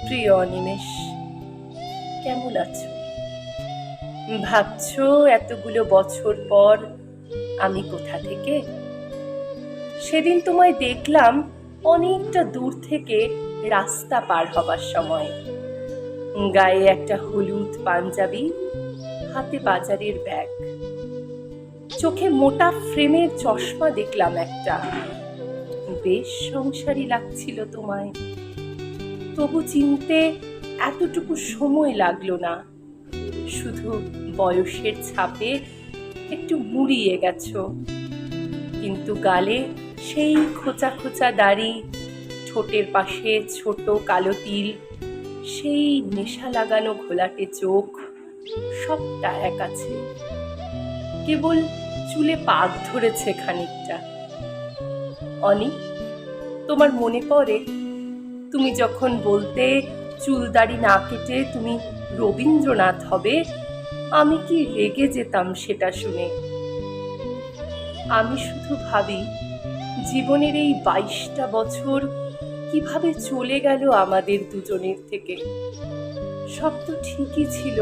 প্রিয় অনিমেষ, কেমন আছো? ভাবছো এতগুলো বছর পর আমি কোথা থেকে? সেদিন তোমায় দেখলাম অনেকটা দূর থেকে রাস্তা পার হবার সময়। গায়ে একটা হলুদ পাঞ্জাবি, হাতে বাজারের ব্যাগ, চোখে মোটা ফ্রেমের চশমা দেখলাম একটা। বেশ সংসারী লাগছিল তোমায়। তবু চিনতে এতটুকু সময় লাগলো না। শুধু বয়সের ছাপে একটু মুড়িয়ে গেছো, কিন্তু গালে সেই খোঁচা খোঁচা দাড়ি, ঠোঁটের পাশে ছোট কালো তিল, সেই নেশা লাগানো ঘোলাটে চোখ, সবটা এক আছে। কেবল চুলে পাক ধরেছে খানিকটা। অনি, তোমার মনে পড়ে তুমি যখন বলতে চুল দাড়ি না কেটে তুমি রবীন্দ্রনাথ হবে, আমি কি রেগে যেতাম সেটা শুনে। আমি শুধু ভাবি জীবনের এই 22টা বছর কিভাবে চলে গেল আমাদের দুজনের থেকে। সব তো ঠিকই ছিল,